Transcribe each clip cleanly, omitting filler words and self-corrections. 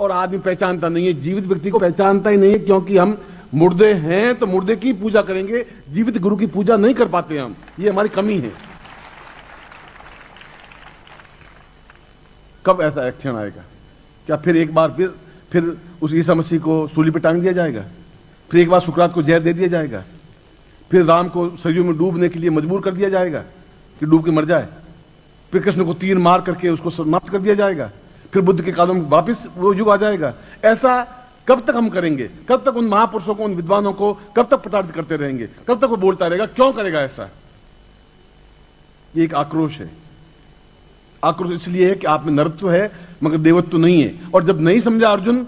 और आदमी पहचानता नहीं है, जीवित व्यक्ति को पहचानता ही नहीं है, क्योंकि हम मुर्दे हैं तो मुर्दे की पूजा करेंगे, जीवित गुरु की पूजा नहीं कर पाते हम, ये हमारी कमी है। कब ऐसा एक्शन आएगा? क्या फिर एक बार फिर उस ईसा मसीह को सूली पर टांग दिया जाएगा? फिर एक बार सुकरात को जहर दे दिया जाएगा? फिर राम को सरयू में डूबने के लिए मजबूर कर दिया जाएगा कि डूब के मर जाए? फिर कृष्ण को तीर मार करके उसको समाप्त कर दिया जाएगा? फिर बुद्ध के कालों में वापिस वो युग आ जाएगा? ऐसा कब तक हम करेंगे? कब तक उन महापुरुषों को, उन विद्वानों को कब तक प्रताड़ित करते रहेंगे? कब तक वो बोलता रहेगा? क्यों करेगा ऐसा? ये एक आक्रोश है। आक्रोश इसलिए है कि आप में नरत्व है मगर देवत्व नहीं है। और जब नहीं समझा अर्जुन,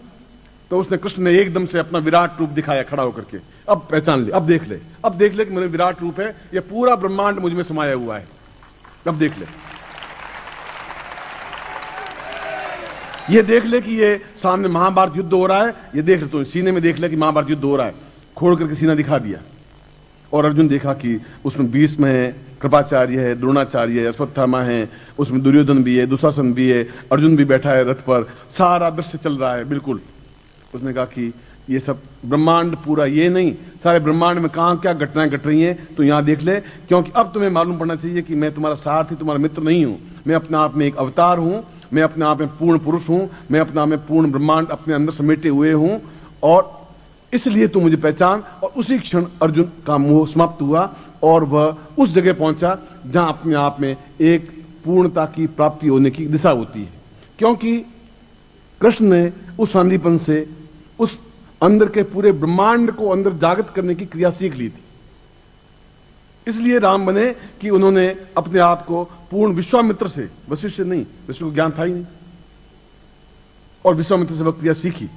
तो उसने, कृष्ण ने एकदम से अपना विराट रूप दिखाया खड़ा होकर के। अब पहचान ले, अब देख ले, अब देख ले कि मेरे विराट रूप है, ये पूरा ब्रह्मांड मुझ में समाया हुआ है, अब देख ले। ये देख ले कि ये सामने महाभारत युद्ध हो रहा है, ये देख ले, तो सीने में देख ले कि महाभारत युद्ध हो रहा है। खोल करके सीना दिखा दिया और अर्जुन देखा कि उसमें भीष्म है, कृपाचार्य है, द्रोणाचार्य है, अश्वत्थामा है, उसमें दुर्योधन भी है, दुशासन भी है, अर्जुन भी बैठा है रथ पर, सारा दृश्य चल रहा है बिल्कुल। उसने कहा कि ये सब ब्रह्मांड पूरा, ये नहीं, सारे ब्रह्मांड में कहां क्या घटनाएं घट रही हैं, तो यहां देख ले, क्योंकि अब तुम्हें मालूम पड़ना चाहिए कि मैं तुम्हारा सारथी, तुम्हारा मित्र नहीं हूं। मैं अपने आप में एक अवतार हूं, मैं अपने आप में पूर्ण पुरुष हूं, मैं अपने आप में पूर्ण ब्रह्मांड अपने अंदर समेटे हुए हूं, और इसलिए तू मुझे पहचान। और उसी क्षण अर्जुन का मोह समाप्त हुआ और वह उस जगह पहुंचा जहां अपने आप में एक पूर्णता की प्राप्ति होने की दिशा होती है। क्योंकि कृष्ण ने उस सांदीपन से उस अंदर के पूरे ब्रह्मांड को अंदर जागृत करने की क्रिया सीख ली थी। इसलिए राम बने कि उन्होंने अपने आप को पूर्ण विश्वामित्र से, वशिष्ठ से नहीं, वशिष्ठ को ज्ञान था ही नहीं, और विश्वामित्र से वह क्रिया सीखी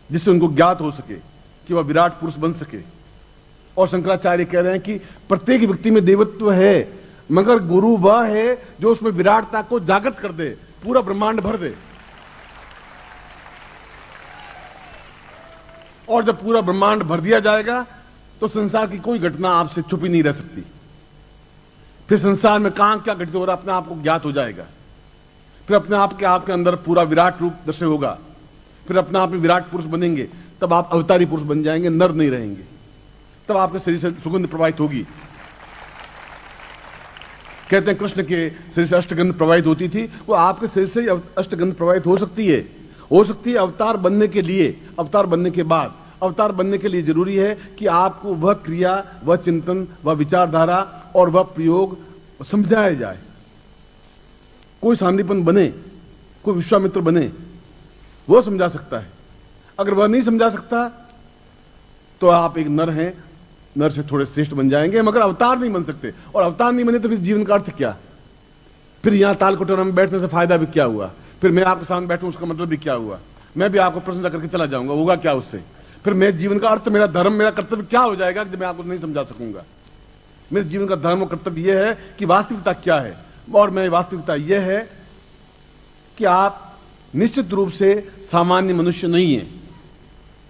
जिससे उनको ज्ञात हो सके कि वह विराट पुरुष बन सके। और शंकराचार्य कह रहे हैं कि प्रत्येक व्यक्ति में देवत्व है, मगर गुरु वह है जो उसमें विराटता को जागृत कर दे, पूरा ब्रह्मांड भर दे। और जब पूरा ब्रह्मांड भर दिया जाएगा तो संसार की कोई घटना आपसे छुपी नहीं रह सकती। फिर संसार में कहां क्या घटित हो रहा है अपने आप को ज्ञात हो जाएगा। फिर अपने आप के अंदर पूरा विराट रूप दृश्य होगा। फिर अपने आप में विराट पुरुष बनेंगे, तब आप अवतारी पुरुष बन जाएंगे, नर नहीं रहेंगे। तब आपके शरीर से सुगंध प्रवाहित होगी। कहते हैं कृष्ण के शरीर से अष्टगंध प्रवाहित होती थी, वो आपके शरीर से अष्टगंध प्रवाहित हो सकती है। अवतार बनने के लिए, अवतार बनने के बाद, अवतार बनने के लिए जरूरी है कि आपको वह क्रिया, वह चिंतन, वह विचारधारा और वह प्रयोग समझाया जाए। कोई सांदीपन बने, कोई विश्वामित्र बने, वह समझा सकता है। अगर वह नहीं समझा सकता तो आप एक नर हैं, नर से थोड़े श्रेष्ठ बन जाएंगे, मगर अवतार नहीं बन सकते। और अवतार नहीं बने तो फिर जीवन का अर्थ क्या? फिर यहां ताल कटोरा में बैठने से फायदा भी क्या हुआ? फिर मैं आपके सामने बैठूं उसका मतलब भी क्या हुआ? मैं भी आपको प्रशंसा करके चला जाऊंगा, होगा क्या उससे? फिर मेरे जीवन का अर्थ, मेरा धर्म, मेरा कर्तव्य क्या हो जाएगा जब मैं आपको नहीं समझा सकूंगा? मेरे जीवन का धर्म और कर्तव्य यह है कि वास्तविकता क्या है, और मेरी वास्तविकता यह है कि आप निश्चित रूप से सामान्य मनुष्य नहीं है।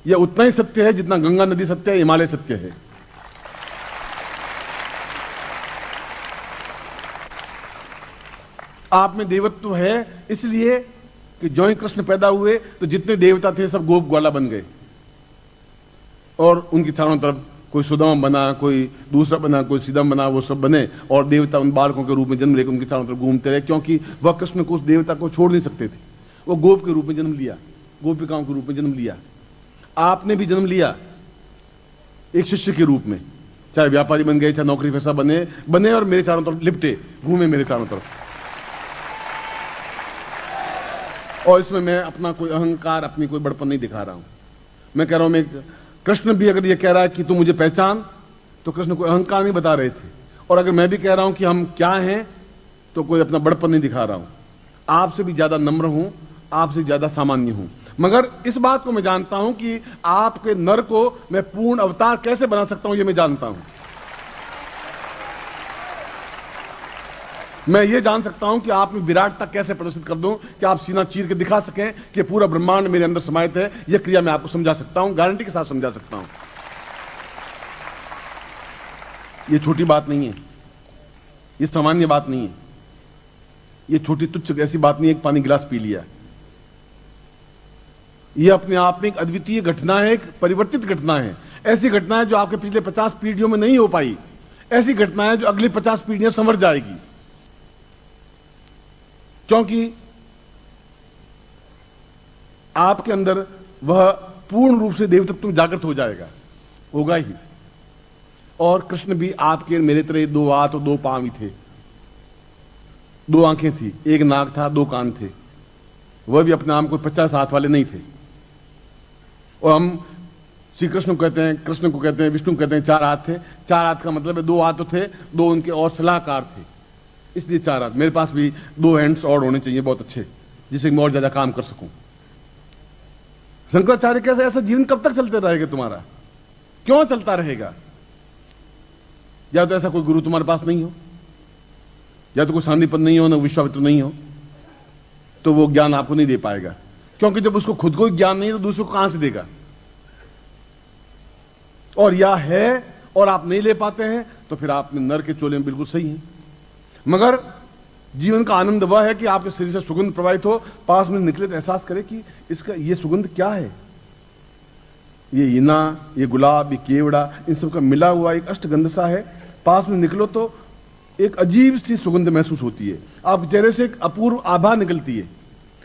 यह उतना ही सत्य है जितना गंगा नदी सत्य है, हिमालय सत्य है। आप में देवत्व है, इसलिए कि जो ही कृष्ण पैदा हुए तो जितने देवता थे सब गोप ग्वाला बन गए, और उनकी चारों तरफ कोई सुदामा बना, कोई दूसरा बना, कोई सीधम बना, वो सब बने, और देवता उन बालकों के रूप में जन्म लेकर उनके चारों तरफ घूमते रहे, क्योंकि वह कृष्ण को उस देवता को छोड़ नहीं सकते थे। वो गोप के रूप में जन्म लिया, गोपिकाओं के रूप में जन्म लिया। आपने भी जन्म लिया एक शिष्य के रूप में, चाहे व्यापारी बन गए, चाहे नौकरी पेशा बने और मेरे चारों तरफ लिपटे, घूमे मेरे चारों तरफ। और इसमें मैं अपना कोई अहंकार, अपनी कोई बड़पन नहीं दिखा रहा हूं। मैं कह रहा हूं, मैं कृष्ण भी अगर ये कह रहा है कि तू मुझे पहचान, तो कृष्ण कोई अहंकार नहीं बता रहे थे। और अगर मैं भी कह रहा हूं कि हम क्या हैं, तो कोई अपना बड़पन नहीं दिखा रहा हूं। आपसे भी ज्यादा नम्र हूं, आपसे ज्यादा सामान्य हूं। मगर इस बात को मैं जानता हूं कि आपके नर को मैं पूर्ण अवतार कैसे बना सकता हूं, ये मैं जानता हूं। मैं ये जान सकता हूं कि आप में विराटता कैसे प्रदर्शित कर दूं कि आप सीना चीर के दिखा सकें कि पूरा ब्रह्मांड मेरे अंदर समाहित है। यह क्रिया मैं आपको समझा सकता हूं, गारंटी के साथ समझा सकता हूं। यह छोटी बात नहीं है, यह सामान्य बात नहीं है, यह छोटी तुच्छ ऐसी बात नहीं है कि पानी गिलास पी लिया। ये अपने आप में एक अद्वितीय घटना है, एक परिवर्तित घटना है। ऐसी घटना है जो आपके पिछले 50 पीढ़ियों में नहीं हो पाई, ऐसी घटना है जो अगली 50 पीढ़ियां संवर जाएगी, क्योंकि आपके अंदर वह पूर्ण रूप से देव तत्व जागृत हो जाएगा, होगा ही। और कृष्ण भी आपके मेरे तरह 2 हाथ और 2 पांव ही थे, 2 आंखें थी, 1 नाक था, 2 कान थे। वह भी अपने आप को 50 हाथ वाले नहीं थे। और हम श्री कृष्ण को कहते हैं, कृष्ण को कहते हैं, विष्णु को कहते हैं 4 हाथ थे। 4 हाथ का मतलब है 2 हाथ तो थे, 2 उनके और सलाहकार थे, इसलिए 4 हाथ। मेरे पास भी 2 हैंड्स और होने चाहिए बहुत अच्छे, जिससे मैं और ज्यादा काम कर सकूं। शंकराचार्य कैसे ऐसा जीवन कब तक चलते रहेगा तुम्हारा? क्यों चलता रहेगा? या तो ऐसा कोई गुरु तुम्हारे पास नहीं हो, या तो कोई सांदीपन नहीं हो, ना विश्वामित्र नहीं हो, तो वो ज्ञान आपको नहीं दे पाएगा। क्योंकि जब उसको खुद को ज्ञान नहीं है तो दूसरों को कहां से देगा? और या है और आप नहीं ले पाते हैं तो फिर आप नर के चोले में बिल्कुल सही हैं। मगर जीवन का आनंद वह है कि आपके शरीर से सुगंध प्रवाहित हो, पास में निकले तो एहसास करें कि इसका ये सुगंध क्या है, ये इना, ये गुलाब, ये केवड़ा, इन सब का मिला हुआ एक अष्टगंध सा है। पास में निकलो तो एक अजीब सी सुगंध महसूस होती है, आपके चेहरे से एक अपूर्व आभा निकलती है,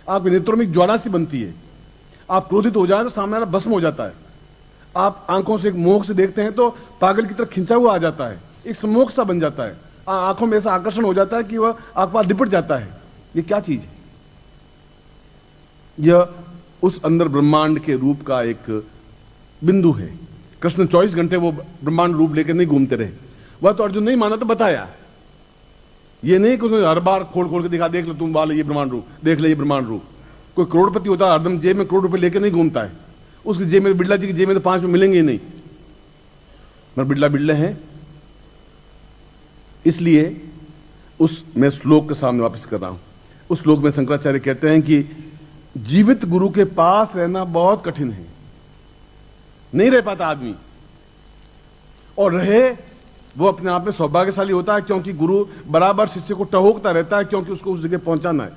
आपके नेत्रों में एक ज्वाला सी बनती है। आप क्रोधित हो जाए तो सामने वाला भस्म हो जाता है। आप आंखों से एक मोह से देखते हैं तो पागल की तरह खिंचा हुआ आ जाता है, एक सम्मोह सा बन जाता है, आंखों में ऐसा आकर्षण हो जाता है कि वह आपके पास लिपट जाता है। ये क्या चीज है? यह उस अंदर ब्रह्मांड के रूप का एक बिंदु है। कृष्ण 24 घंटे वो ब्रह्मांड रूप लेकर नहीं घूमते रहे। वह तो अर्जुन नहीं माना तो बताया, ये नहीं कि उसने हर बार खोल खोल के दिखा, देख लो तुम वाले ये ब्रह्मांड रूप, देख ले ये ब्रह्मांड रूप। कोई करोड़पति होता है हरदम जेब में करोड़ रुपए लेके नहीं घूमता है, उसकी जेब में, बिड़ला जी की जेब में तो 5 में मिलेंगे ही नहीं, मगर बिड़ला बिड़ले हैं। इसलिए उस मैं श्लोक के सामने वापस कर रहा हूं। उस श्लोक में शंकराचार्य कहते हैं कि जीवित गुरु के पास रहना बहुत कठिन है, नहीं रह पाता आदमी, और रहे वो अपने आप में सौभाग्यशाली होता है, क्योंकि गुरु बराबर शिष्य को टहोकता रहता है, क्योंकि उसको उस जगह पहुंचाना है।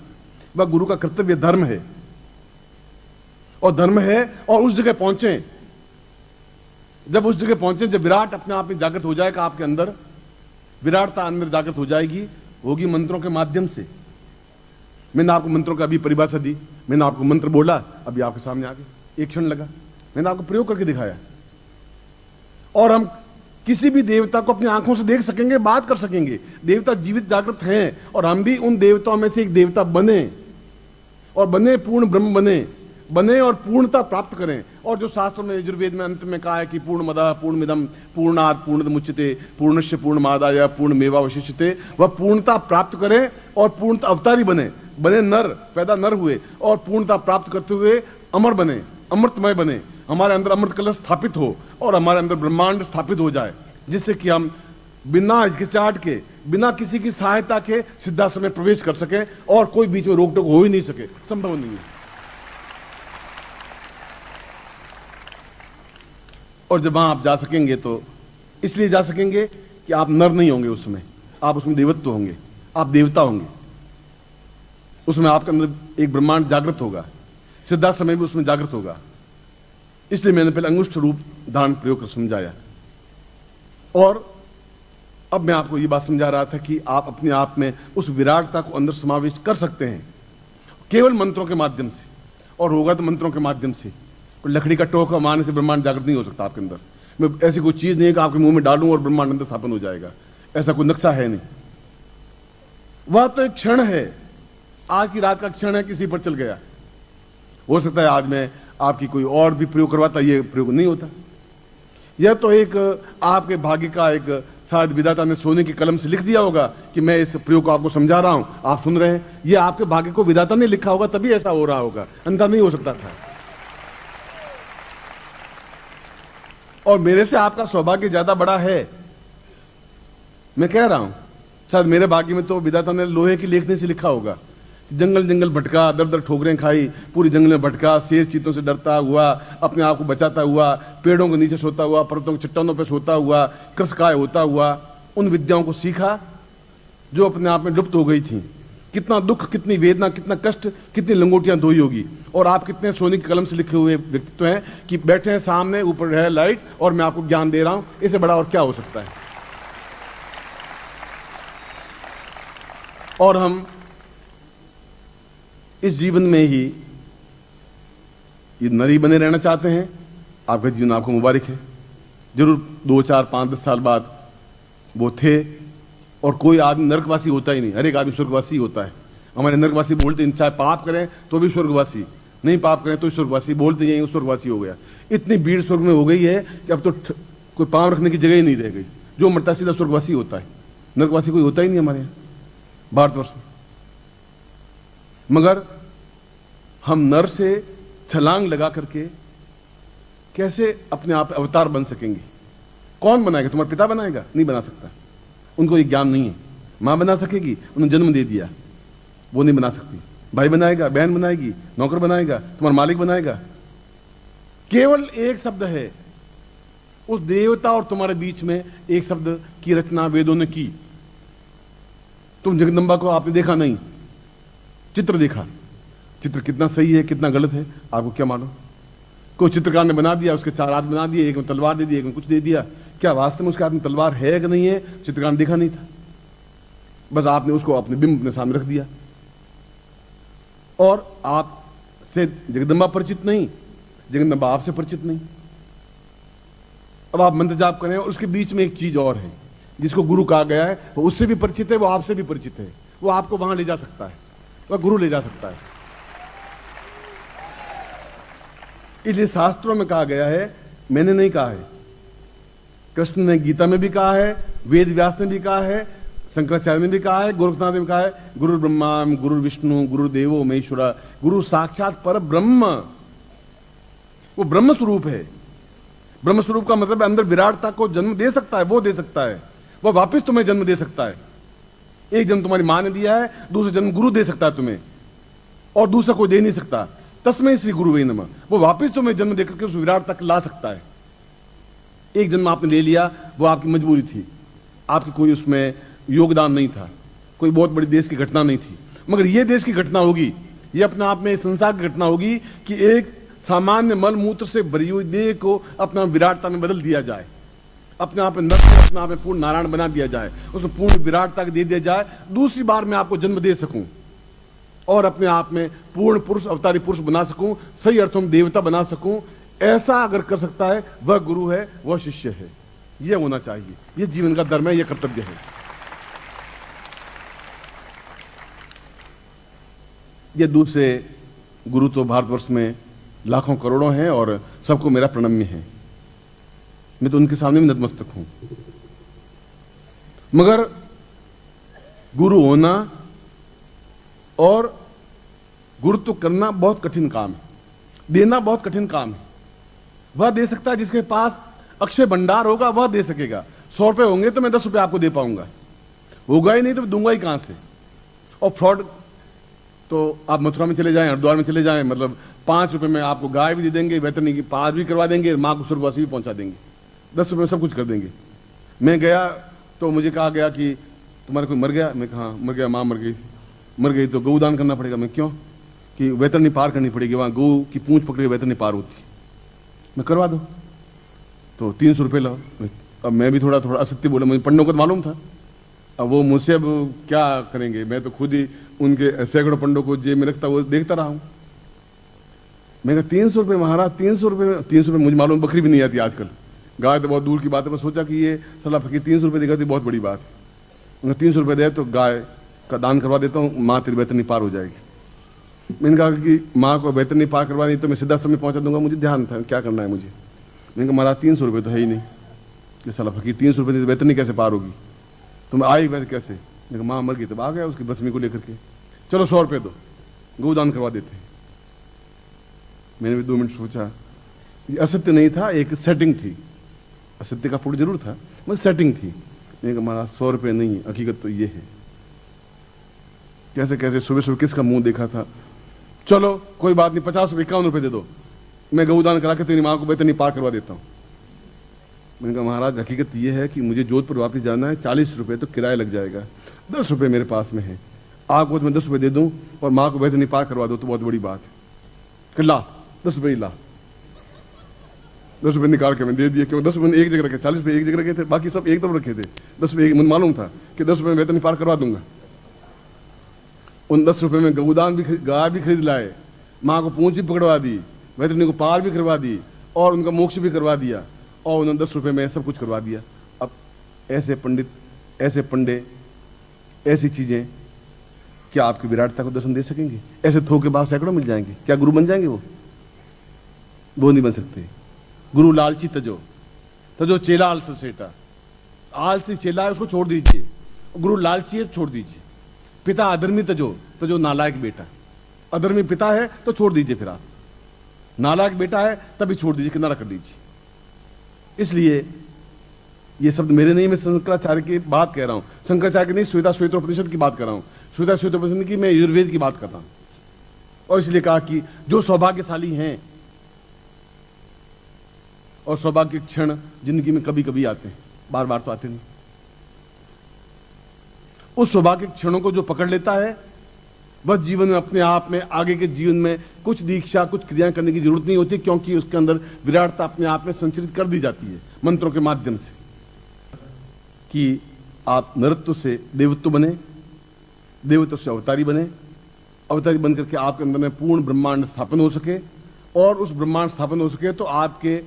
वह गुरु का कर्तव्य धर्म है, और धर्म है और उस जगह पहुंचे। जब उस जगह पहुंचे, जब विराट अपने आप में जागृत हो जाएगा, आपके अंदर विराटता अंदर जागृत हो जाएगी, होगी मंत्रों के माध्यम से। मैंने आपको मंत्रों का अभी परिभाषा दी, मैंने आपको मंत्र बोला, अभी आपके सामने आ गए, एक क्षण लगा, मैंने आपको प्रयोग करके दिखाया। और हम किसी भी देवता को अपनी आंखों से देख सकेंगे, बात कर सकेंगे। देवता जीवित जागृत हैं, और हम भी उन देवताओं में से एक देवता बने, और बने पूर्ण ब्रह्म बने और पूर्णता प्राप्त करें। और जो शास्त्रों में यजुर्वेद में अंत में कहा है कि पूर्णमदः पूर्णमिदं पूर्णात् पूर्णमुच्यते पूर्णस्य पूर्णमादाय पूर्णमेवावशिष्यते, वह पूर्णता प्राप्त करें और पूर्णता अवतारी बने नर, पैदा नर हुए, और पूर्णता प्राप्त करते हुए अमर बने, अमृतमय बने, हमारे अंदर अमृत कलश स्थापित हो और हमारे अंदर ब्रह्मांड स्थापित हो जाए, जिससे कि हम बिना हिचकिचाहट के, बिना किसी की सहायता के सिद्धाश्रम में प्रवेश कर सके, और कोई बीच में रोक टोक हो ही नहीं सके, संभव नहीं है। और जब वहां आप जा सकेंगे तो इसलिए जा सकेंगे कि आप नर नहीं होंगे, उसमें आप उसमें देवत्व होंगे, आप देवता होंगे। उसमें आपके अंदर एक ब्रह्मांड जागृत होगा, सिद्धार्थ समय भी उसमें जागृत होगा। इसलिए मैंने पहले अंगुष्ठ रूप धारण प्रयोग कर समझाया, और अब मैं आपको यह बात समझा रहा था कि आप अपने आप में उस विराटता को अंदर समावेश कर सकते हैं केवल मंत्रों के माध्यम से, और होगा तो मंत्रों के माध्यम से। लकड़ी का टोका मारने से ब्रह्मांड जागृत नहीं हो सकता आपके अंदर। मैं ऐसी कोई चीज नहीं है कि आपके मुंह में डालूं और ब्रह्मांड अंदर स्थापन हो जाएगा, ऐसा कोई नक्शा है नहीं। वह तो एक क्षण है, आज की रात का क्षण है, किसी पर चल गया। हो सकता है आज मैं आपकी कोई और भी प्रयोग करवाता, ये प्रयोग नहीं होता। यह तो एक आपके भाग्य का एक, शायद विधाता ने सोने की कलम से लिख दिया होगा कि मैं इस प्रयोग को आपको समझा रहा हूं, आप सुन रहे हैं। यह आपके भाग्य को विधाता ने लिखा होगा, तभी ऐसा हो रहा होगा, अन्यथा नहीं हो सकता था। और मेरे से आपका सौभाग्य ज्यादा बड़ा है, मैं कह रहा हूं। शायद मेरे भाग्य में तो विधाता ने लोहे की लेखनी से लिखा होगा, जंगल जंगल भटका, दर दर ठोकरें खाई, पूरी जंगल में भटका, शेर चीतों से डरता हुआ, अपने आप को बचाता हुआ, पेड़ों के नीचे सोता हुआ, पर्वतों की चट्टानों पर सोता हुआ, कृषकाय होता हुआ, उन विद्याओं को सीखा जो अपने आप में लुप्त हो गई थी। कितना दुख, कितनी वेदना, कितना कष्ट, कितनी लंगोटियां धोई होगी। और आप कितने सोने की कलम से लिखे हुए व्यक्तित्व हैं कि बैठे हैं सामने, ऊपर है लाइट और मैं आपको ज्ञान दे रहा हूं। इससे बड़ा और क्या हो सकता है। और हम इस जीवन में ही ये नरी बने रहना चाहते हैं। आपका जीवन आपको मुबारक है। जरूर 2, 4, 5, 10 साल बाद वो थे। और कोई आदमी नरकवासी होता ही नहीं, हर एक आदमी स्वर्गवासी होता है। हमारे नरकवासी बोलते हैं चाहे पाप करें तो भी स्वर्गवासी, नहीं पाप करें तो स्वर्गवासी, बोलते ही स्वर्गवासी हो गया। इतनी भीड़ स्वर्ग में हो गई है कि अब तो कोई पांव रखने की जगह ही नहीं रह गई। जो मरता सीधा स्वर्गवासी होता है, नरकवासी कोई होता ही नहीं हमारे यहाँ भारतवर्ष में। मगर हम नर से छलांग लगा करके कैसे अपने आप अवतार बन सकेंगे? कौन बनाएगा? तुम्हारा पिता बनाएगा? नहीं बना सकता, उनको ये ज्ञान नहीं है। मां बना सकेगी, उन्होंने जन्म दे दिया, वो नहीं बना सकती। भाई बनाएगा, बहन बनाएगी, नौकर बनाएगा, तुम्हारा मालिक बनाएगा। केवल एक शब्द है उस देवता और तुम्हारे बीच में, एक शब्द की रचना वेदों ने की। तुम जगदंबा को आपने देखा नहीं, चित्र देखा। चित्र कितना सही है, कितना गलत है, आपको क्या मालूम? कोई चित्रकार ने बना दिया, उसके 4 हाथ बना दिए, एक में तलवार दे दी, एक में कुछ दे दिया। क्या वास्तव में उसके हाथ में तलवार है कि नहीं है, चित्रकार ने देखा नहीं था। बस आपने उसको अपने बिंब अपने सामने रख दिया। और आप से जगदंबा परिचित नहीं, जगदंबा आपसे परिचित नहीं। अब आप मंत्र जाप करें और उसके बीच में एक चीज और है जिसको गुरु कहा गया है। वो उससे भी परिचित है, वो आपसे भी परिचित है। वो आपको वहां ले जा सकता है, वह गुरु ले जा सकता है। इसलिए शास्त्रों में कहा गया है, मैंने नहीं कहा है, कृष्ण ने गीता में भी कहा है, वेद व्यास ने भी कहा है, शंकराचार्य ने भी कहा है, गोरखनाथ ने भी कहा है, गुरु ब्रह्मा गुरु विष्णु गुरु देवो महेश्वरा, गुरु साक्षात पर ब्रह्म। वो ब्रह्म स्वरूप है। ब्रह्म स्वरूप का मतलब अंदर विराटता को जन्म दे सकता है, वो दे सकता है। वो वापस तुम्हें जन्म दे सकता है। एक जन्म तुम्हारी मां ने दिया है, दूसरा जन्म गुरु दे सकता है तुम्हें, और दूसरा कोई दे नहीं सकता। तस्मै श्री गुरु वे नमः। वो वापस तुम्हें जन्म देकर के उस विराट तक ला सकता है। एक जन्म आपने ले लिया, वो आपकी मजबूरी थी, आपकी कोई उसमें योगदान नहीं था, कोई बहुत बड़ी देश की घटना नहीं थी। मगर यह देश की घटना होगी, यह अपने आप में संसार की घटना होगी कि एक सामान्य मल मूत्र से भरी हुई देह को अपना विराटता में बदल दिया जाए, अपने आप में नर को अपने आप में पूर्ण नारायण बना दिया जाए, उसमें पूर्ण विराटता दे दिया जाए। दूसरी बार मैं आपको जन्म दे सकूं और अपने आप में पूर्ण पुरुष, अवतारी पुरुष बना सकूं, सही अर्थों में देवता बना सकूं। ऐसा अगर कर सकता है वह गुरु है, वह शिष्य है। यह होना चाहिए, यह जीवन का धर्म है, यह कर्तव्य है। ये दूसरे गुरु तो भारतवर्ष में लाखों करोड़ों हैं और सबको मेरा प्रणम्य है। मैं तो उनके सामने भी नतमस्तक हूं। मगर गुरु होना और गुरुत्व करना बहुत कठिन काम है, देना बहुत कठिन काम है। वह दे सकता है जिसके पास अक्षय भंडार होगा, वह दे सकेगा। 100 रुपए होंगे तो मैं 10 रुपए आपको दे पाऊंगा, होगा ही नहीं तो दूंगा ही कहां से। और फ्रॉड तो आप मथुरा में चले जाएं, हरिद्वार में चले जाएं, मतलब 5 रुपए में आपको गाय भी दे देंगे, वैतरणी की पार भी करवा देंगे, मां को स्वर्गवासी भी पहुंचा देंगे, 10 रुपए में सब कुछ कर देंगे। मैं गया तो मुझे कहा गया कि तुम्हारा कोई मर गया? मैं कहा मर गया, मां मर गई तो गौदान करना पड़ेगा। मैं क्यों? कि वैतरणी पार करनी पड़ेगी, वहां गौ की पूंछ पकड़े वैतरणी पार होती। मैं करवा दो तो 300 रुपये लाओ। अब मैं भी थोड़ा असत्य बोला, मुझे पढ़ने को मालूम था। अब वो मुझसे अब क्या करेंगे, मैं तो खुद ही उनके सैकड़ों पंडों को जेब में रखता वो देखता रहा हूं। मैं कहा 300 रुपये महाराज, 300 रुपये, 300 रुपये मुझे मालूम बकरी भी नहीं आती आजकल, गाय तो बहुत दूर की बात है। मैं सोचा कि ये सलाह फकीर 300 रुपये देगा तो बहुत बड़ी बात है। उन्हें 300 रुपये दे तो गाय का दान करवा देता हूँ, माँ तेरी वैतरणी पार हो जाएगी। मैंने कहा कि माँ को वैतरणी पार करवानी तो मैं सीधा समय पहुंचा दूंगा, मुझे ध्यान था क्या करना है मुझे। मैंने कहा महाराज 300 रुपये तो है ही नहीं, ये सलाह फकीर 300 रुपये वैतरणी कैसे पार होगी, तो मैं आई वैसे कैसे। मैंने कहा माँ मर गई, तब आ गया उसकी बसमी को लेकर के, चलो 100 रुपये दो, गोदान करवा देते हैं। मैंने भी 2 मिनट सोचा, ये असत्य नहीं था, एक सेटिंग थी, असत्य का फूट जरूर था मगर सेटिंग थी। मैंने कहा महाराज 100 रुपये नहीं, हकीकत तो ये है। कैसे कैसे सुबह सुबह किसका मुंह देखा था, चलो कोई बात नहीं, 50 रुपये 51 रुपये दे दो, मैं गौदान करा के तेरी माँ को वैतरणी पार करवा देता हूँ। मैंने कहा महाराज हकीकत यह है कि मुझे जोधपुर वापस जाना है, 40 रुपये तो किराया लग जाएगा, 10 रुपये मेरे पास में है, आपको तो मैं 10 रुपए दे दूं और माँ को वैतरणी पार करवा दो तो बहुत बड़ी बात है कि ला 10 रुपए ला। 10 रुपए निकाल के मैं दे दिए, क्योंकि 10 रुपए एक जगह रखे, 40 रुपए एक जगह रखे थे, बाकी सब एक तरफ रखे थे। 10 रुपए मुझे मालूम था कि 10 रुपए में वैतरणी पार करवा दूंगा। उन 10 रुपए में गौदान भी, गाय भी खरीद लाए, माँ को पूंछ भी पकड़वा दी, वैतरणी को पार भी करवा दी और उनका मोक्ष भी करवा दिया और उन्होंने 10 रुपए में सब कुछ करवा दिया। अब ऐसे पंडित, ऐसे पंडे, ऐसी चीजें क्या आपकी विराटता को दर्शन दे सकेंगे? ऐसे थोके बाद सैकड़ों मिल जाएंगे, क्या गुरु बन जाएंगे? वो नहीं बन सकते। गुरु लालची तजो, तजो चेला आलसी सेटा। आलसी चेला है उसको छोड़ दीजिए, गुरु लालची है छोड़ दीजिए। पिता अधर्मी तजो, तजो नालायक बेटा। अधर्मी पिता है तो छोड़ दीजिए, फिर आप नालायक बेटा है तभी छोड़ दीजिए, किनारा कर दीजिए। इसलिए ये शब्द मेरे नहीं, मैं शंकराचार्य की बात कह रहा हूं। शंकराचार्य की नहीं, श्वेता श्वेतोपनिषद की बात कर रहा हूं। श्वेता श्वेतोपनिषद की मैं यजुर्वेद की बात कर रहा हूं। और इसलिए कहा कि जो सौभाग्यशाली हैं, और सौभाग्य के क्षण जिंदगी में कभी कभी आते हैं, बार बार तो आते नहीं। उस सौभाग्य के क्षणों को जो पकड़ लेता है, बस जीवन में अपने आप में, आगे के जीवन में कुछ दीक्षा, कुछ क्रियाएं करने की जरूरत नहीं होती, क्योंकि उसके अंदर विराटता अपने आप में संचरित कर दी जाती है मंत्रों के माध्यम से। कि आप नरत्व से देवत्व बने, देवत्व से अवतारी बने, अवतारी बन करके आपके अंदर में पूर्ण ब्रह्मांड स्थापन हो सके, और उस ब्रह्मांड स्थापन हो सके तो आपके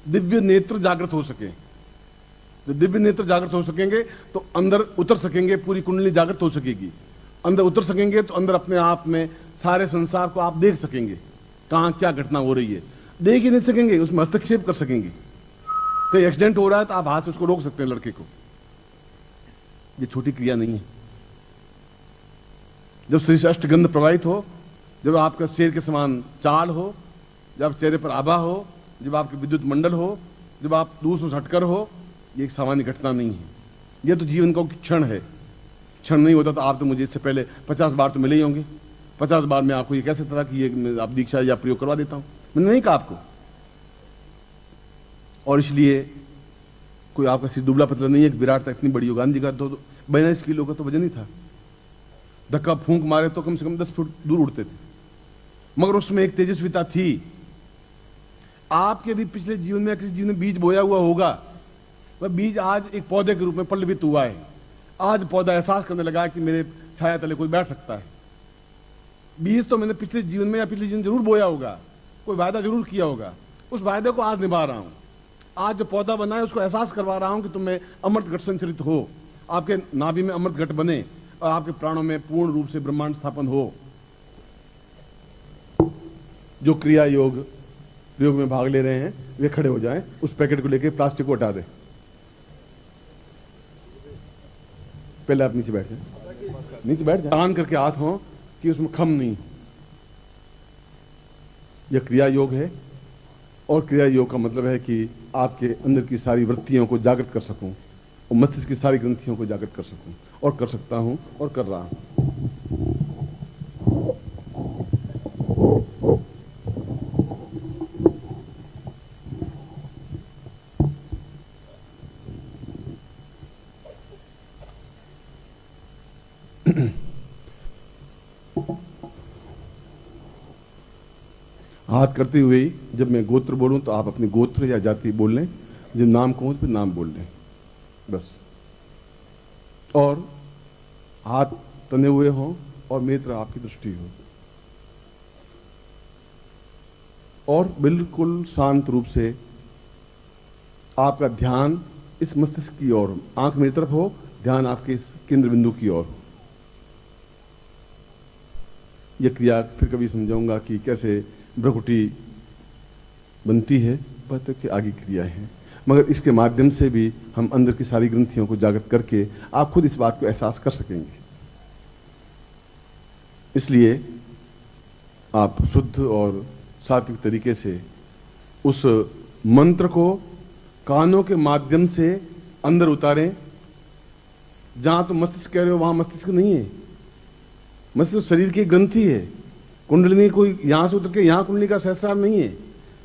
दिव्य नेत्र जागृत हो सके। जब दिव्य नेत्र जागृत हो सकेंगे तो अंदर उतर सकेंगे, पूरी कुंडली जागृत हो सकेगी। अंदर उतर सकेंगे तो अंदर अपने आप में सारे संसार को आप देख सकेंगे, कहां क्या घटना हो रही है। देख ही नहीं सकेंगे, उसमें हस्तक्षेप कर सकेंगे। कहीं एक्सीडेंट हो रहा है तो आप हाथ से उसको रोक सकते हैं, लड़के को। ये छोटी क्रिया नहीं है। जब शरीर से अष्टगंध प्रवाहित हो, जब आपका शेर के समान चाल हो, जब चेहरे पर आभा हो, जब आपके विद्युत मंडल हो, जब आप दूसरों से हटकर हो, ये एक सामान्य घटना नहीं है। यह तो जीवन का क्षण है। क्षण नहीं होता तो आप तो मुझे इससे पहले 50 बार तो मिले ही होंगे। 50 बार मैं आपको ये कह सकता था कि ये आप दीक्षा या प्रयोग करवा देता हूं, मैंने नहीं कहा आपको। और इसलिए कोई आपका सिर दुबला पतला नहीं है, विराटता इतनी बड़ी हो। गांधी का तो 42 किलो का तो वजन ही था। धक्का फूंक मारे तो कम से कम 10 फुट दूर उड़ते थे, मगर उसमें एक तेजस्विता थी। आपके भी पिछले जीवन में, किसी जीवन में बीज बोया हुआ होगा, वह बीज आज एक पौधे के रूप में पल्लवित हुआ है। आज पौधा एहसास करने लगा है कि मेरे छाया तले कोई बैठ सकता है। बीज तो मैंने पिछले जीवन में या पिछले जीवन जरूर बोया होगा, कोई वायदा जरूर किया होगा, उस वायदे को आज निभा रहा हूं। आज जो पौधा बना है उसको एहसास करवा रहा हूं कि तुम्हें अमृत घट संचरित हो, आपके नाभि में अमृत घट बने और आपके प्राणों में पूर्ण रूप से ब्रह्मांड स्थापन हो। जो क्रिया योग प्रयोग में भाग ले रहे हैं वे खड़े हो जाएं, उस पैकेट को लेकर प्लास्टिक को हटा दें। पहले आप नीचे बैठ जाएं, नीचे बैठ जाएं, तान करके हाथ हो कि उसमें खम नहीं। यह क्रिया योग है, और क्रिया योग का मतलब है कि आपके अंदर की सारी वृत्तियों को जागृत कर सकूं और मस्तिष्क की सारी ग्रंथियों को जागृत कर सकूं, और कर सकता हूं और कर रहा हूं। हाथ करते हुए ही जब मैं गोत्र बोलूं तो आप अपने गोत्र या जाति बोल लें, जब नाम कहूं तो नाम बोल लें बस। और हाथ तने हुए हों और मेरी तरफ आपकी दृष्टि हो, और बिल्कुल शांत रूप से आपका ध्यान इस मस्तिष्क की ओर, आंख मेरी तरफ हो, ध्यान आपके इस केंद्र बिंदु की ओर। यह क्रिया फिर कभी समझाऊंगा कि कैसे भ्रुकुटी बनती है, पता कि आगे क्रियाएं हैं, मगर इसके माध्यम से भी हम अंदर की सारी ग्रंथियों को जागृत करके आप खुद इस बात को एहसास कर सकेंगे। इसलिए आप शुद्ध और सात्विक तरीके से उस मंत्र को कानों के माध्यम से अंदर उतारें। जहां तो मस्तिष्क कह रहे हो वहां मस्तिष्क नहीं है, मस्तिष्क शरीर की ग्रंथि है। कुंडलिनी कोई यहां से उतर के यहां कुंडली का सहस्रार नहीं है,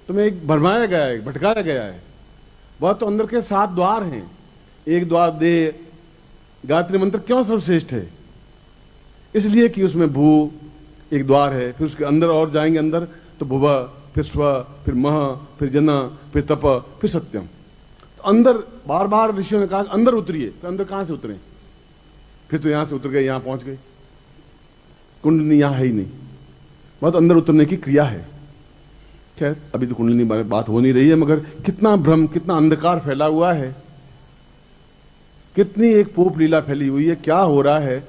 तुम्हें एक भरमाया गया है, भटकाया गया है। वह तो अंदर के 7 द्वार हैं। एक द्वार दे गायत्री मंत्र क्यों सर्वश्रेष्ठ है? इसलिए कि उसमें भू एक द्वार है, फिर उसके अंदर और जाएंगे अंदर तो भुवा, फिर स्व, फिर मह, फिर जन, फिर तप, फिर सत्यम। तो अंदर बार बार ऋषियों ने कहा अंदर उतरिए, तो अंदर कहां से उतरे? फिर तो यहां से उतर गए, यहां पहुंच गए, कुंडलिनी यहां है ही नहीं, बहुत अंदर उतरने की क्रिया है। खैर अभी तो कुंडलिनी बात हो नहीं रही है, मगर कितना भ्रम, कितना अंधकार फैला हुआ है, कितनी एक पोप लीला फैली हुई है। क्या हो रहा है?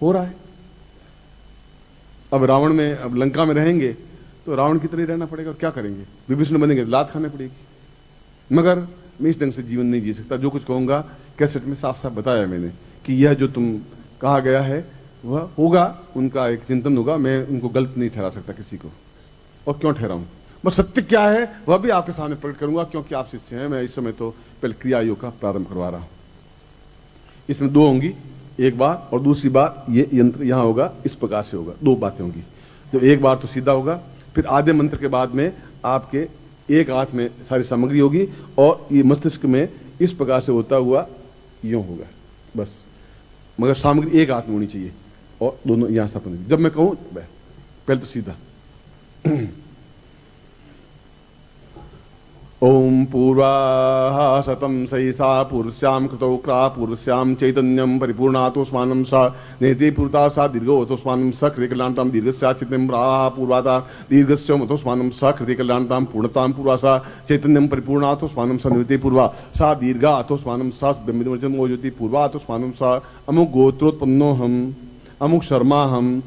हो रहा है अब रावण में, अब लंका में रहेंगे तो रावण की तरह रहना पड़ेगा, और क्या करेंगे? विभीषण बनेंगे, लात खाने पड़ेगी। मगर मैं इस ढंग से जीवन नहीं जी सकता। जो कुछ कहूंगा कैसेट में साफ साफ बताया मैंने कि यह जो तुम कहा गया है वह होगा, उनका एक चिंतन होगा, मैं उनको गलत नहीं ठहरा सकता किसी को, और क्यों ठहराऊं? बस सत्य क्या है वह भी आपके सामने प्रकट करूंगा, क्योंकि आप शिष्य हैं। मैं इस समय तो पहले क्रिया योग का प्रारंभ करवा रहा हूं। इसमें दो होंगी, एक बार और दूसरी बार ये यंत्र यहां होगा, इस प्रकार से होगा, दो बातें होंगी। तो एक बार तो सीधा होगा, फिर आधे मंत्र के बाद में आपके एक हाथ में सारी सामग्री होगी और ये मस्तिष्क में इस प्रकार से होता हुआ यूं होगा बस, मगर सामग्री एक हाथ में होनी चाहिए और दोनों यहां स्थापन। जब मैं कहूं पहले तो सीधा ओम पूर्वा शतम सैसा पुरुष्याम कृतौ क्रा पुरुष्याम चैतन्यम परिपूर्णातोस्मानं सा नेति पूर्ता सा दीर्घोतोस्मानं स कृतिकल्याणतां दीर्घस्या चित्तं प्राहा पूर्वाता दीर्घस्य मतोस्मानं स कृतिकल्याणतां पूर्णतां पूर्वा सा चैतन्यम परिपूर्णातोस्मानं स नेति पूर्वा सा दीर्घातोस्मानं सा ब्रह्मनिर्वचनं मोजति पूर्वातोस्मानं सा अमुक गोत्रोत्पन्नोऽहम् अमुक शर्माहम्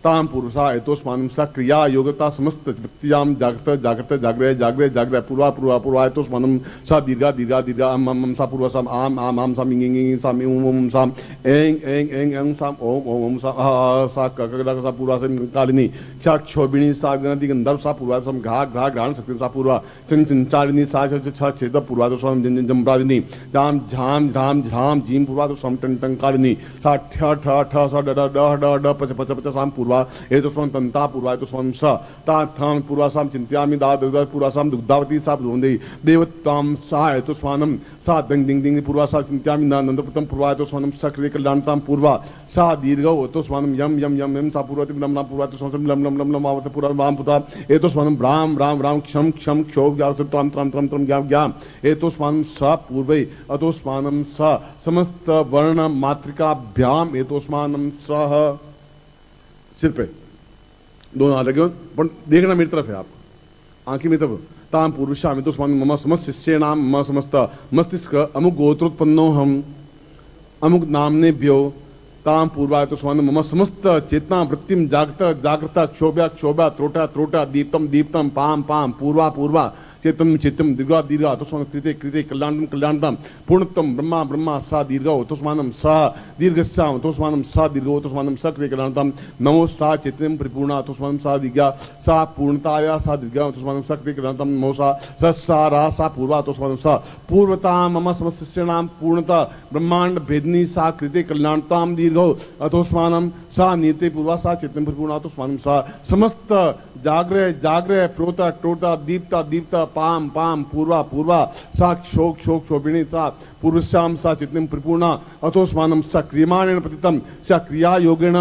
ताम पुरुषा एतोस्मानं सा क्रिया योगता समस्त व्यक्तियाम जागृत जागृत जागृय जागृय जागृय पूर्वा पूर्वा पूर्वा एतोस्मानं सा दीर्घा दीर्घा दीर्घा अम अम सा पूर्वा साम आम आम आम साम इंग इंग साम ओम ओम साम एंग एंग एंग एंग साम ओम ओम ओम सा आ सा ककड़ा सा पूर्वा से कालिनी चा क्षोभिणी सा गणति गंधर्व सा पूर्वा सम घा घा घ्राण शक्ति सा पूर्वा चन चंचालिनी सा छ छेद पूर्वा तो सम जन जमरादिनी जाम झाम झाम झाम जीम पूर्वा तो सम टन टन कालिनी सा ठ ठ ठ सा ड ड ड ड पच पच पच साम पूर्वा एतोस्मानं तन्ता पूर्वा एतोस्मानं स ता थाम पूर्वासां चिंत्यामि दा दुग्धा पूर्वासां दुग्धावती सा ब्रुवन्ति देवतां सा एतोस्मानं सा दंग दिंग दिंग पूर्वासां चिंत्यामि नन्दपुत्रं पूर्वा एतोस्मानं स क्रियकल्याणतां पूर्वा सा दीर्घौ एतोस्मानं यम यम यम यम सा पूर्वति लम लम पूर्वा एतोस्मानं लम लम लम लम आवत पूर्वा वाम पुता एतोस्मानं राम राम राम क्षम क्षम क्षोभ याव त्रम त्रम त्रम त्रम ज्ञाम ज्ञाम एतोस्मानं स पूर्वै एतोस्मानं स समस्त वर्ण मातृकाभ्याम एतोस्मानं सह। सिर पे दोनों हाथ लगे, पर देखना मेरी तरफ है, आपको आंखें में तब ताम पूर्वशामि तो मम समस्त शिष्य नाम मम समस्त मस्तिष्क अमुक गोत्रोत्पन्नो हम अमुक नामनेभ्यो ताम पूर्वा तो मम समस्त चेतना वृत्तिम जागृत जागृत क्षोभ्या क्षोभ्या त्रोटा त्रोटा दीप्तम दीप्तम पाम पाम पूर्वा पूर्वा चेतम चेतम दीर्घा दीर्घा तोस्मानं कृते कृते कल्याणं कल्याणतां पूर्णत्वं ब्रह्मा ब्रह्मा सा दीर्घौ तोस्मानं सा दीर्घस्याम तोस्मानं सा दीर्घौ तोस्मानं स कृते कल्याणतां नमो सा चेतनं परिपूर्णा तोस्मानं सा दीर्घा सा पूर्णताया सा दीर्घा तोस्मानं स कृते कल्याणतां नमो सा सा सा पूर्वा तोस्मानं सा पूर्वता मम समस्यानां पूर्णता ब्रह्मांड भेदनी सा कृते कल्याणतां दीर्घौ अतोस्मानं सा नीते पूर्वा सा चेतन परिपूर्णा तोस्मानं सा समस्त जागृय जागृय प्रोता टोता दीप्ता दीप्ता पाम पाम पूर्वा पूर्वा सा क्षोक क्षोक क्षोभिणी सा पूर्वश्याम सा चित्तं परिपूर्णा अतोस्मानं स क्रियमाणेन प्रतितं स क्रिया योगेन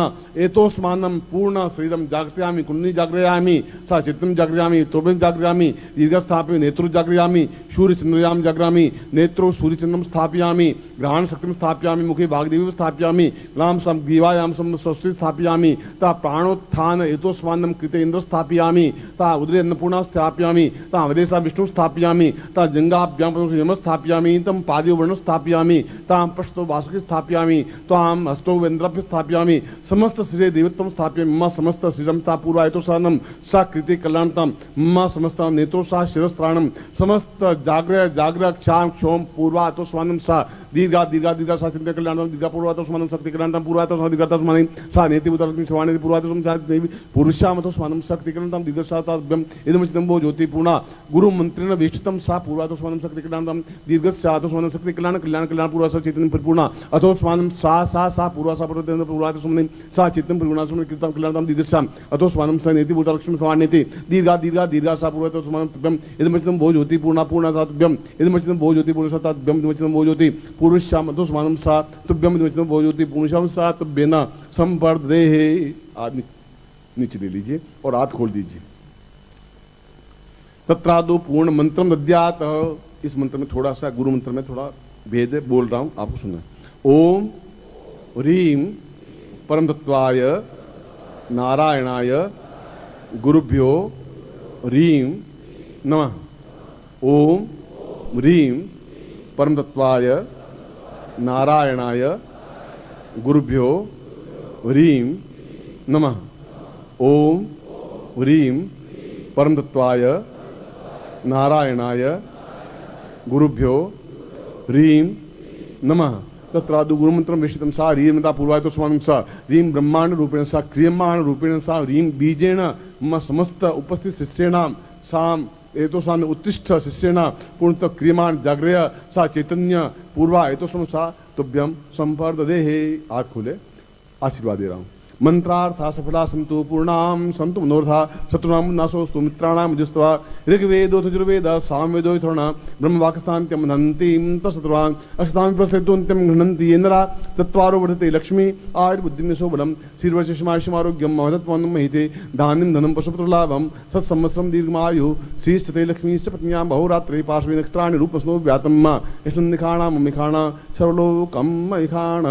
एतोस्मानं पूर्ण शरीरं जागृयामि कुंडली जागृयामि सा चित्तं जागृयामि त्रोबं जागृयामि दीर्घस्थापयामि नेत्रो जागृयामि सूर्यचंद्रयाम जागृयामि नेत्रो सूर्यचंद्रं स्थापयामि ग्रहण शक्तिं स्थापयामि मुखे भागदेवी स्थापयामि राम सम ग्रीवायाम सम स्वस्ति स्थापयामि ता प्राणोत्थान एतोस्मानं कृते इंद्र स्थापयामि ता उदरे अन्नपूर्णा स्थापयामि ता अवदेशा विष्णु स्थापयामि ता जंगाभ्यां यम स्थापयामि तम पादयो वर्ण स्थापयामि ताम पृष्ठो वासुकी स्थापयामि ताम हस्तो वेन्द्रभ्य स्थापयामि समस्त श्री देवत्वं स्थापयामि मम समस्त श्रीरं ता पूर्वा एतोस्मानं सा कृते कल्याणतां मम समस्त नेत्रो सा शिरस्त्राणं समस्त जागृय जागृय क्षाम क्षोम पूर्वा एतोस्मानं सा दीर्घा दीर्घा दीर्घा सा चिंता कल्याणतां दीर्घा पूर्वा एतोस्मानं शक्ति कल्याणतां पूर्वा एतोस्मानं दीर्घा तस्मानं सा नेति उदरस्मिन् श्रवाणेति पूर्वा एतोस्मानं देवी पुरुषाम एतोस्मानं शक्ति कल्याणतां दीर्घसा ताभ्यं इदमचितं वो ज्योति पूर्णा गुरु मंत्रेण वेष्टितं सा पूर्वा एतोस्मानं शक्ति कल्याणतां दीर्घस्य एतोस्मानं शक्ति कल्याण कल्याण कल्याण पूर्वा सा चैतन्यं परिपूर्णा अतोस्मानं सा पूर्वा सा पूर्वा एतोस्मानं सा चित्तं परिपूर्णा सुमन कृतं कल्याणतां दीर्घस्याम अतोस्मानं सा नेति उदरस्मिन् श्रवाणेति दीर्घा दीर्घा दीर्घा सा पूर्वा एतोस्मानं तभ्यं इदमचितं वो ज्योति पूर्णा पूर्णा सा तभ्यं इदमचितं वो ज्योति पूर्णा सा तभ्यं इदमचितं वो ज्योति पूर्वश्याम अधोस्मानम सा तुभ्यम विमोचनम भोज्योति पूर्णश्याम सा तुभ्येन संवर्धदेहे। आदमी नीचे ले लीजिए और हाथ खोल दीजिए। तत्रादो पूर्ण मंत्रम दद्यात। इस मंत्र में थोड़ा सा, गुरु मंत्र में थोड़ा भेद है, बोल रहा हूं, आपको सुनना। ओम ह्रीम परम तत्वाय नारायणाय गुरुभ्यो ह्रीम नमः। ओम ह्रीम परम तत्वाय नारायणाय गुरुभ्यो ह्रीम नमः। ओम ह्रीम परम तत्वाय नारायणाय गुरुभ्यो ह्रीम नमः। तत्रादु गुरु मंत्रम विशितम सा ह्रीमता पूर्वाय तो स्वामी सा ह्रीम ब्रह्मांड रूपेण सा क्रियमाण रूपेण सा ह्रीम बीजेन मम समस्त उपस्थित शिष्येणाम साम एतो सान उत्तिष्ठ शिष्येणा पूर्णतः क्रियमाण जागृय सा चैतन्य पूर्वा एतो सम सा तुभ्यम संपर्ददेहे। आँख खोले, आशीर्वाद दे रहा हूं। मंत्रार्था सफला संतु पूर्णाम संतु मनोरथा शत्रुनाम नाशोस्तु मित्राणाम जुस्तवा ऋग्वेदो यजुर्वेद सामवेदो यथोर्णा ब्रह्मवाक्स्थान्त्यम नन्तिम तत्सत्वान् अष्टाम प्रसेतोन्त्यम घृणन्ति ये नरा चत्वारो वर्धते लक्ष्मी आयुर्बुद्धिमेशो बलम शीर्वशेषमायुष्यमारोग्यम महत्त्वं महिते धान्यं धनं पशुपुत्रलाभं सत्संवत्सरं दीर्घमायु श्रीस्थिते लक्ष्मीश्च पत्न्यां बहुरात्रे पार्श्वे नक्षत्राणि रूपस्नो व्यातम् यष्णन्निखाणां ममिखाणा सर्वलोकं महिखाण।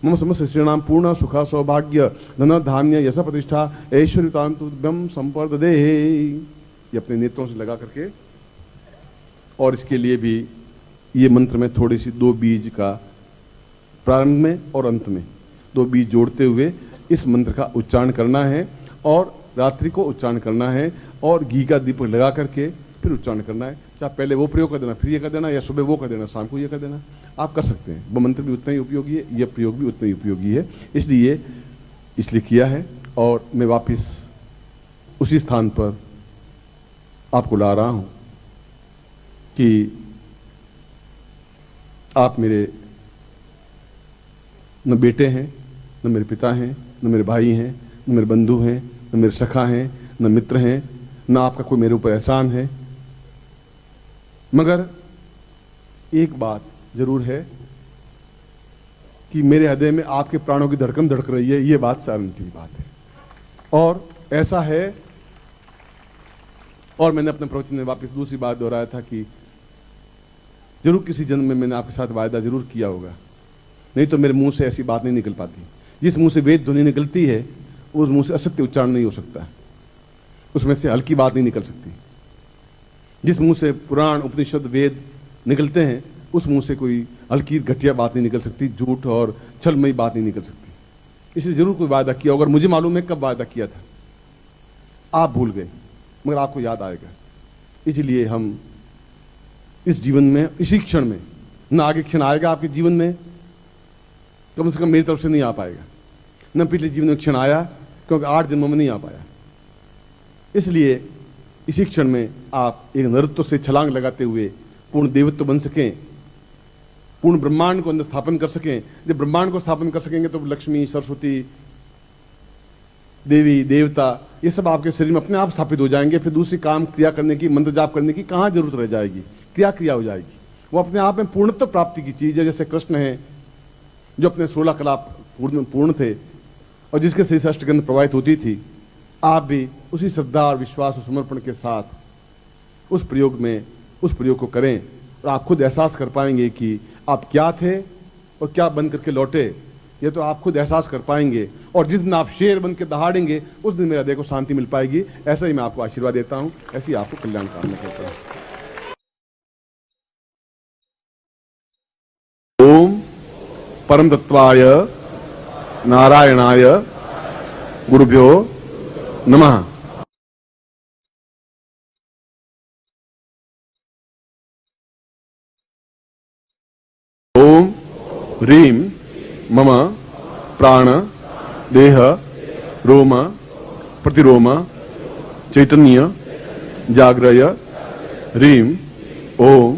मम समस्त शिष्याणां पूर्ण सुख सौभाग्य धन धान्य यश प्रतिष्ठा ऐश्वर्यतांतुभ्यम संपर्ददेहे। ये अपने नेत्रों से लगा करके, और इसके लिए भी ये मंत्र में थोड़ी सी दो बीज का प्रारंभ में और अंत में दो बीज जोड़ते हुए इस मंत्र का उच्चारण करना है, और रात्रि को उच्चारण करना है, और घी का दीपक लगा करके फिर उच्चारण करना है। चाहे पहले वो प्रयोग कर देना, फिर ये कर देना, या सुबह वो कर देना, शाम को ये कर देना, आप कर सकते हैं। वो मंत्र भी उतना ही उपयोगी है, यह प्रयोग भी उतना ही उपयोगी है, इसलिए किया है। और मैं वापस उसी स्थान पर आपको ला रहा हूं कि आप मेरे न बेटे हैं, न मेरे पिता हैं, न मेरे भाई हैं, न मेरे बंधु हैं, न मेरे सखा हैं, न मित्र हैं, न आपका कोई मेरे ऊपर एहसान है, मगर एक बात जरूर है कि मेरे हृदय में आपके प्राणों की धड़कन धड़क रही है। ये बात सारंटी की बात है, और ऐसा है। और मैंने अपने प्रवचन में वापस दूसरी बात दोहराया था कि जरूर किसी जन्म में मैंने आपके साथ वायदा जरूर किया होगा, नहीं तो मेरे मुंह से ऐसी बात नहीं निकल पाती। जिस मुंह से वेद ध्वनि निकलती है उस मुंह से असत्य उच्चारण नहीं हो सकता, उसमें से हल्की बात नहीं निकल सकती। जिस मुंह से पुराण उपनिषद वेद निकलते हैं उस मुंह से कोई हल्की घटिया बात नहीं निकल सकती, झूठ और छलमयी बात नहीं निकल सकती। इसलिए जरूर कोई वादा किया, अगर मुझे मालूम है कब वादा किया था, आप भूल गए, मगर आपको याद आएगा। इसलिए हम इस जीवन में, इसी क्षण में, न आगे क्षण आएगा आपके जीवन में, कम से कम मेरी तरफ से नहीं आ पाएगा, न पिछले जीवन में क्षण आया, क्योंकि 8 जन्मों में नहीं आ पाया। इसलिए इसी क्षण में आप एक नरत्व से छलांग लगाते हुए पूर्ण देवत्व बन सकें, पूर्ण ब्रह्मांड को अंदर स्थापन कर सकें। जब ब्रह्मांड को स्थापन कर सकेंगे तो लक्ष्मी, सरस्वती, देवी, देवता, ये सब आपके शरीर में अपने आप स्थापित हो जाएंगे। फिर दूसरी काम क्रिया करने की, मंत्र जाप करने की कहां जरूरत रह जाएगी, क्रिया हो जाएगी। वो अपने आप में पूर्णत्व प्राप्ति की चीज है। जैसे कृष्ण है जो अपने 16 कला पूर्ण थे और जिसके से अष्टगंध प्रवाहित होती थी, आप भी उसी श्रद्धा और विश्वास और समर्पण के साथ उस प्रयोग को करें, और आप खुद एहसास कर पाएंगे कि आप क्या थे और क्या बन करके लौटे। ये तो आप खुद एहसास कर पाएंगे, और जिस दिन आप शेर बन के दहाड़ेंगे उस दिन मेरे हृदय को शांति मिल पाएगी। ऐसा ही मैं आपको आशीर्वाद देता हूं, ऐसी आपको कल्याण कामना करता हूं। ओम परम तत्वाय नारायणाय गुरुभ्यो नमः। ओम ह्रीम मम प्राण देह रोम प्रतिरोम चैतन्य जाग्रय ह्रीम ओम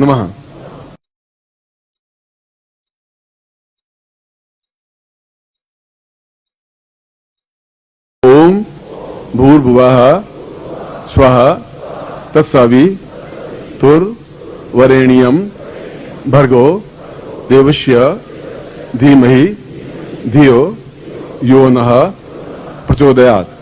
नमः। ओम भूर्भुवः स्वः तत्सवितुर्वरेण्यं भर्गो देवस्य धीमहि धियो यो नः प्रचोदयात्।